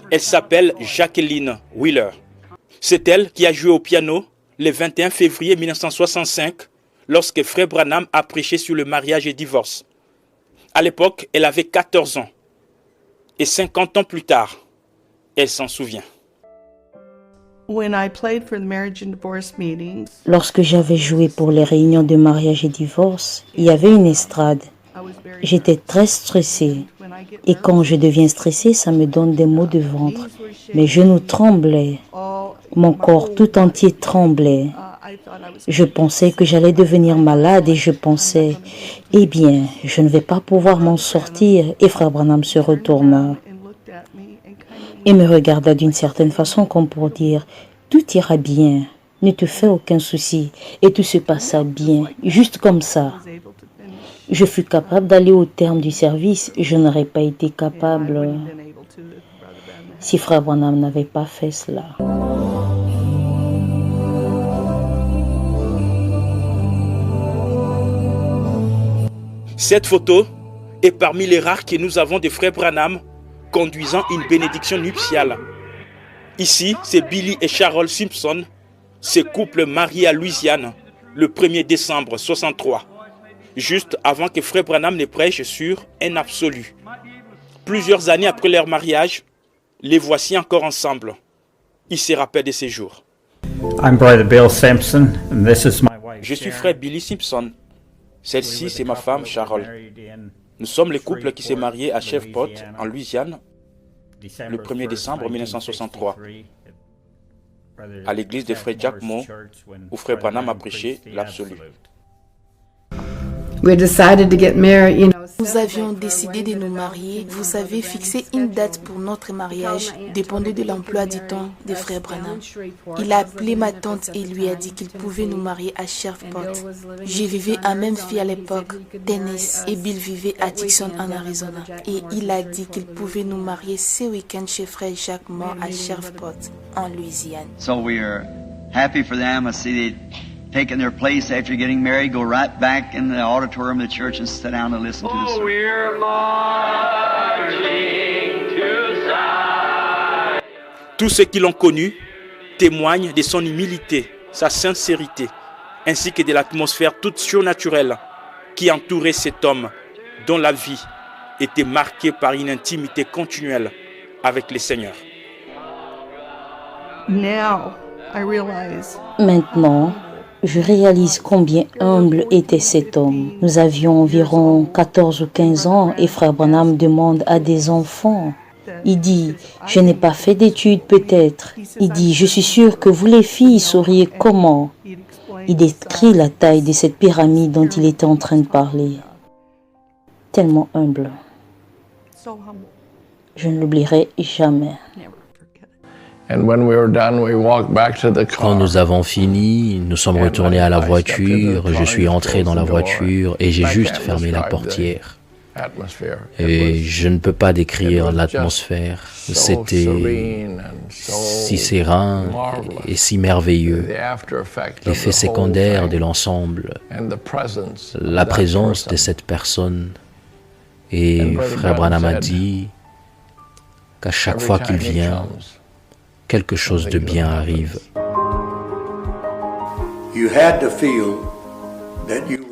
Elle s'appelle Jacqueline Wheeler. C'est elle qui a joué au piano le 21 février 1965 lorsque Frère Branham a prêché sur le mariage et divorce. À l'époque, elle avait 14 ans. Et 50 ans plus tard, elle s'en souvient. Lorsque j'avais joué pour les réunions de mariage et divorce, il y avait une estrade. J'étais très stressée. Et quand je deviens stressée, ça me donne des maux de ventre. Mes genoux tremblaient. Mon corps tout entier tremblait. Je pensais que j'allais devenir malade et je pensais, eh bien, je ne vais pas pouvoir m'en sortir. Et Frère Branham se retourna et me regarda d'une certaine façon comme pour dire, tout ira bien, ne te fais aucun souci. Et tout se passa bien, juste comme ça. Je fus capable d'aller au terme du service. Je n'aurais pas été capable si Frère Branham n'avait pas fait cela. Cette photo est parmi les rares que nous avons de Frère Branham conduisant une bénédiction nuptiale. Ici, c'est Billy et Carol Simpson, ce couple marié à Louisiane le 1er décembre 1963, juste avant que Frère Branham ne prêche sur un absolu. Plusieurs années après leur mariage, les voici encore ensemble. Ils se rappellent de ces jours. Je suis Frère Billy Simpson. Celle-ci, c'est ma femme, Carol. Nous sommes le couple qui s'est marié à Shreveport, en Louisiane, le 1er décembre 1963, à l'église de Frère Jack Moore, où Frère Branham a prêché l'absolu. Nous avions décidé de nous marier. Vous savez, fixer une date pour notre mariage dépendait de l'emploi du temps de Frère Branham. Il a appelé ma tante et lui a dit qu'il pouvait nous marier à Shreveport. Je vivais à Memphis à l'époque, Tennessee, et Bill vivait à Tucson en Arizona. Et il a dit qu'il pouvait nous marier ce week-end chez Frère Jacques Moore à Shreveport, en Louisiane. So we are happy for them. I see they taking their place after getting married, go right back in the auditorium of the church and sit down and listen to the sermon. We're marching to Zion. Tous ceux qui l'ont connu témoignent de son humilité, sa sincérité, ainsi que de l'atmosphère toute surnaturelle qui entourait cet homme dont la vie était marquée par une intimité continuelle avec le Seigneur. Maintenant, je réalise combien humble était cet homme. Nous avions environ 14 ou 15 ans et Frère Branham demande à des enfants. Il dit, je n'ai pas fait d'études peut-être. Il dit, je suis sûr que vous les filles sauriez comment. Il décrit la taille de cette pyramide dont il était en train de parler. Tellement humble. Je ne l'oublierai jamais. Quand nous avons fini, nous sommes retournés à la voiture, je suis entré dans la voiture et j'ai juste fermé la portière. Et je ne peux pas décrire l'atmosphère. C'était si serein et si merveilleux. L'effet secondaire de l'ensemble, la présence de cette personne. Et Frère Branham a dit qu'à chaque fois qu'il vient, quelque chose de bien arrive.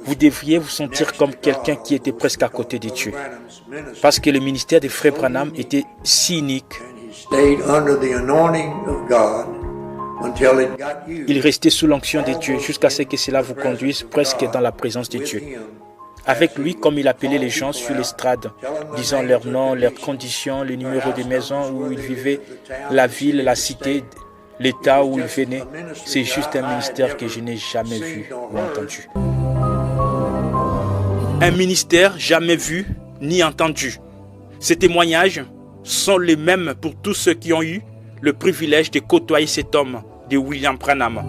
Vous devriez vous sentir comme quelqu'un qui était presque à côté de Dieu. Parce que le ministère de Frère Branham était si unique. Il restait sous l'onction de Dieu jusqu'à ce que cela vous conduise presque dans la présence de Dieu. Avec lui, comme il appelait les gens sur l'estrade, disant leur nom, leurs conditions, le numéro des maisons où ils vivaient, la ville, la cité, l'état où ils venaient. C'est juste un ministère que je n'ai jamais vu ou entendu. Un ministère jamais vu ni entendu. Ces témoignages sont les mêmes pour tous ceux qui ont eu le privilège de côtoyer cet homme de William Branham.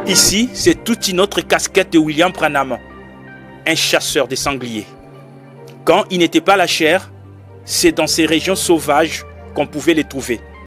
Ici, c'est toute une autre casquette de William Branham, un chasseur de sangliers. Quand il n'était pas à la chair, c'est dans ces régions sauvages qu'on pouvait les trouver.